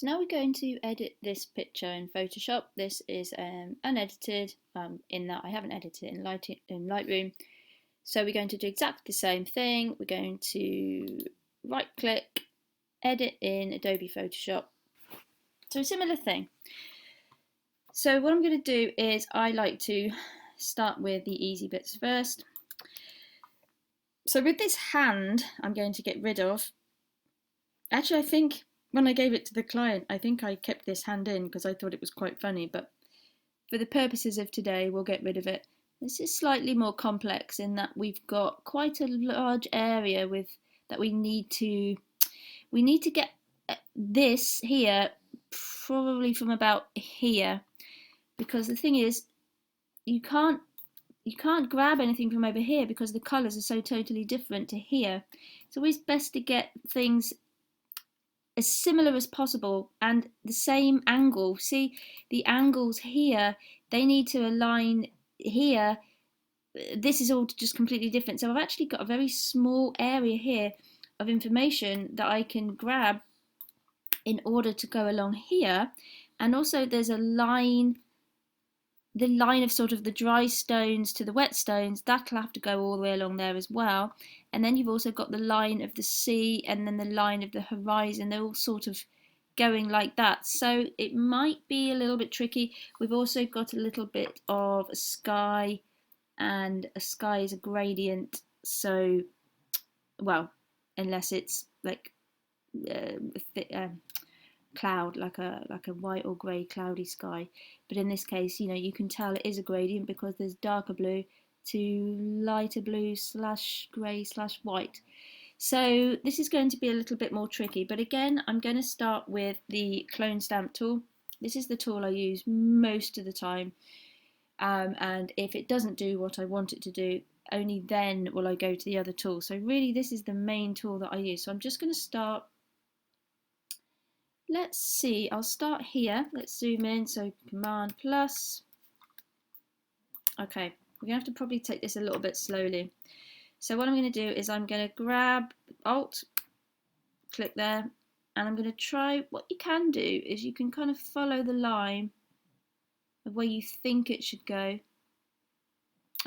So now we're going to edit this picture in Photoshop. This is unedited, in that I haven't edited it in Lightroom. So we're going to do exactly the same thing. We're going to right click, edit in Adobe Photoshop. So a similar thing. So what I'm going to do is I like to start with the easy bits first. So with this hand, I'm going to get rid of. Actually, I think when I gave it to the client, I think I kept this hand in because I thought it was quite funny, but for the purposes of today, we'll get rid of it. This is slightly more complex in that we've got quite a large area that we need to get this here probably from about here, because the thing is you can't grab anything from over here because the colours are so totally different to here. It's always best to get things as similar as possible and the same angle. See, the angles here, they need to align here. This is all just completely different. So I've actually got a very small area here of information that I can grab in order to go along here. And also there's a line, the line of sort of the dry stones to the wet stones, that'll have to go all the way along there as well. And then you've also got the line of the sea and then the line of the horizon. They're all sort of going like that. So it might be a little bit tricky. We've also got a little bit of a sky, and a sky is a gradient. So, well, unless it's like cloud, like a white or grey cloudy sky, but in this case, you know, you can tell it is a gradient because there's darker blue to lighter blue slash grey slash white. So this is going to be a little bit more tricky, but again, I'm going to start with the clone stamp tool. This is the tool I use most of the time, and if it doesn't do what I want it to do, only then will I go to the other tool. So really this is the main tool that I use. So I'm just going to start. Let's see, I'll start here. Let's zoom in, so Command plus. Okay, we're going to have to probably take this a little bit slowly. So what I'm going to do is I'm going to grab Alt, click there, and I'm going to try, what you can do is you can kind of follow the line of where you think it should go.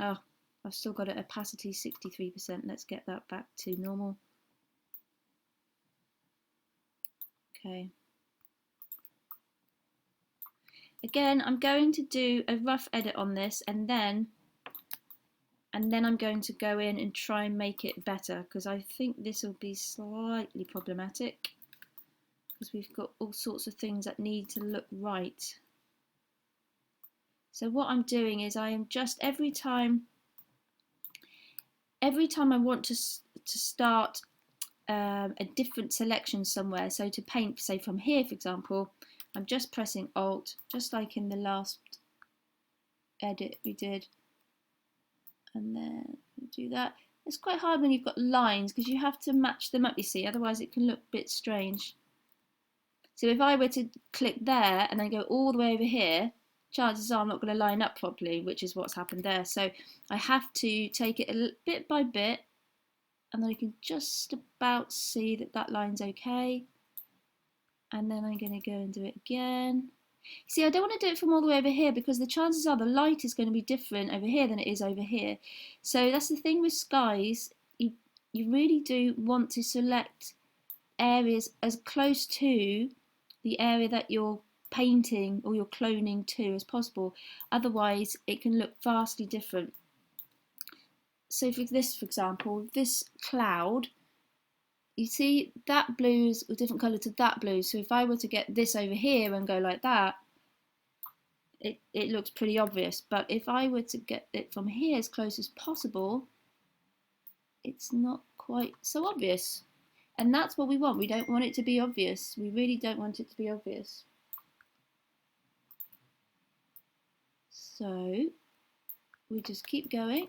Oh, I've still got an opacity 63%. Let's get that back to normal. Okay. Again, I'm going to do a rough edit on this and then I'm going to go in and try and make it better, because I think this will be slightly problematic because we've got all sorts of things that need to look right. So what I'm doing is I am just every time I want to start a different selection somewhere, so to paint, say from here for example, I'm just pressing Alt, just like in the last edit we did, and then do that. It's quite hard when you've got lines because you have to match them up, you see, otherwise it can look a bit strange. So if I were to click there and then go all the way over here, chances are I'm not going to line up properly, which is what's happened there. So I have to take it a bit by bit, and then I can just about see that that line's okay. And then I'm going to go and do it again. See, I don't want to do it from all the way over here because the chances are the light is going to be different over here than it is over here. So that's the thing with skies, you really do want to select areas as close to the area that you're painting or you're cloning to as possible. Otherwise, it can look vastly different. So for this, for example, this cloud, you see that blue is a different colour to that blue. So if I were to get this over here and go like that, it looks pretty obvious. But if I were to get it from here as close as possible, it's not quite so obvious. And that's what we want. We don't want it to be obvious. We really don't want it to be obvious. So we just keep going.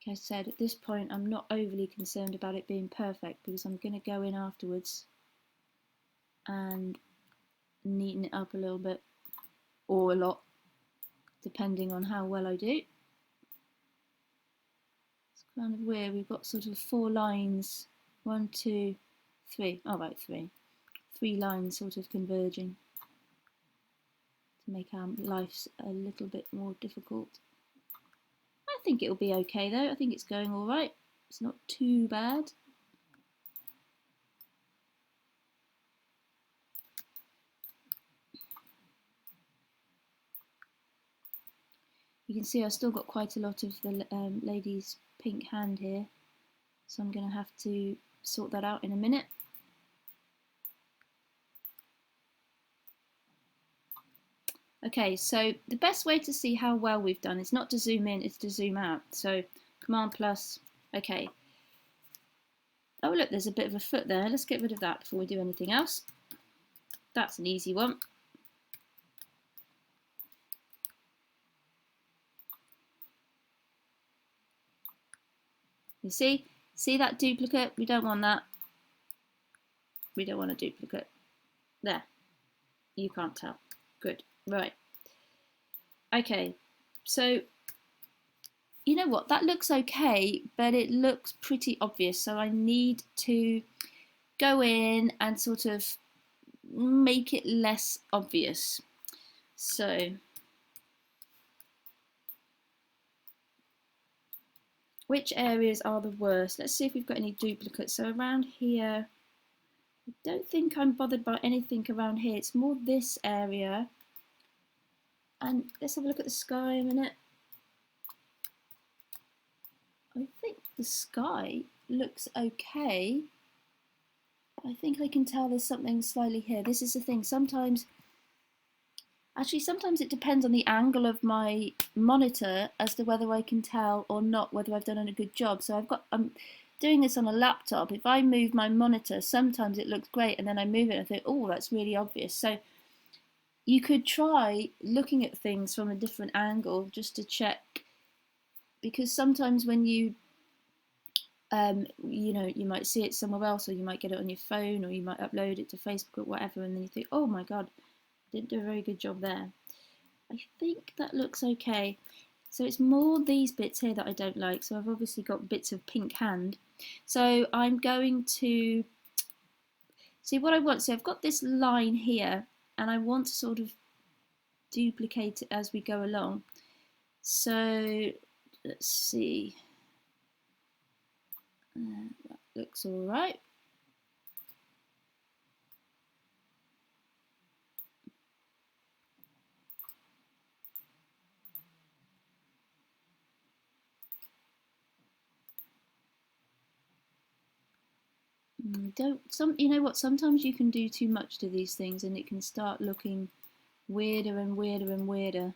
Like I said, at this point I'm not overly concerned about it being perfect because I'm going to go in afterwards and neaten it up a little bit, or a lot, depending on how well I do. kind of weird. We've got sort of 4 lines. 1, 2, 3. Oh, right, 3. 3 lines sort of converging to make our lives a little bit more difficult. I think it'll be okay though. I think it's going all right. It's not too bad. You can see I've still got quite a lot of the lady's pink hand here, so I'm going to have to sort that out in a minute. Okay, so the best way to see how well we've done is not to zoom in, it's to zoom out. So Command plus, okay. Oh look, there's a bit of a foot there. Let's get rid of that before we do anything else. That's an easy one. You see that duplicate? We don't want that. We don't want a duplicate. There, you can't tell. Good, right. Okay, so you know what? That looks okay, but it looks pretty obvious. So I need to go in and sort of make it less obvious. So which areas are the worst? Let's see if we've got any duplicates. So around here, I don't think I'm bothered by anything around here. It's more this area. And let's have a look at the sky a minute. I think the sky looks okay. I think I can tell there's something slightly here. This is the thing. Sometimes it depends on the angle of my monitor as to whether I can tell or not whether I've done a good job. So I'm doing this on a laptop. If I move my monitor, sometimes it looks great, and then I move it and I think, oh, that's really obvious. So you could try looking at things from a different angle just to check, because sometimes when you you might see it somewhere else, or you might get it on your phone, or you might upload it to Facebook or whatever, and then you think, oh my god, didn't do a very good job there. I think that looks okay. So it's more these bits here that I don't like. So I've obviously got bits of pink hand. So I'm going to see what I want. So I've got this line here, and I want to sort of duplicate it as we go along. So let's see. That looks all right. You know what? Sometimes you can do too much to these things, and it can start looking weirder and weirder and weirder.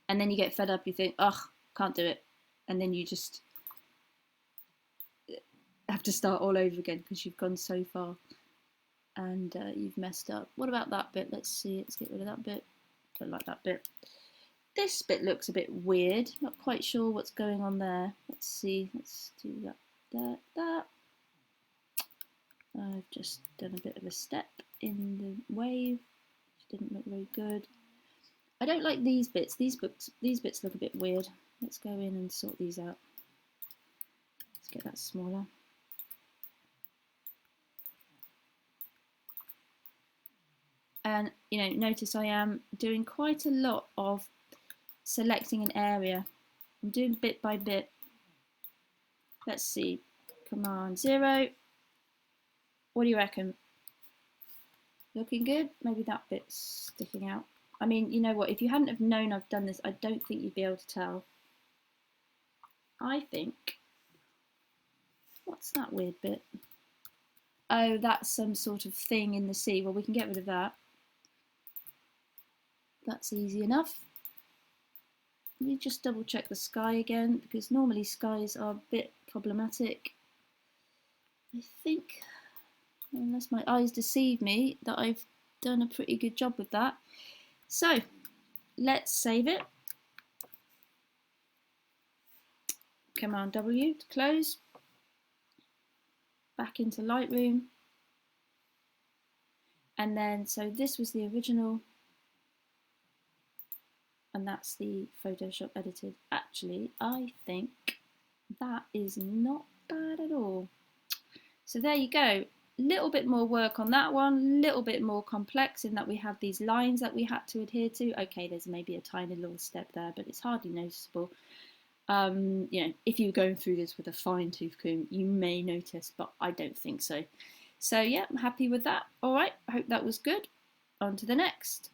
And then you get fed up. You think, ugh, can't do it, and then you just have to start all over again because you've gone so far and you've messed up. What about that bit? Let's see. Let's get rid of that bit. Don't like that bit. This bit looks a bit weird. Not quite sure what's going on there. Let's see. Let's do that. I've just done a bit of a step in the wave, which didn't look very good. I don't like these bits. These bits look a bit weird. Let's go in and sort these out. Let's get that smaller. And notice I am doing quite a lot of selecting an area. I'm doing bit by bit. Let's see. Command 0. What do you reckon? Looking good? Maybe that bit's sticking out. I mean, you know what? If you hadn't have known I've done this, I don't think you'd be able to tell. I think... What's that weird bit? Oh, that's some sort of thing in the sea. Well, we can get rid of that. That's easy enough. Let me just double check the sky again, because normally skies are a bit problematic. I think, unless my eyes deceive me, that I've done a pretty good job with that. So let's save it. Command W to close. Back into Lightroom. And then, so this was the original, and that's the Photoshop edited. Actually, I think That is not bad at all. So there you go. Little bit more work on that one, little bit more complex in that we have these lines that we had to adhere to. Okay, there's maybe a tiny little step there, but it's hardly noticeable. You know, if you're going through this with a fine tooth comb, you may notice, but I don't think so. So yeah, I'm happy with that. All right, I hope that was good. On to the next.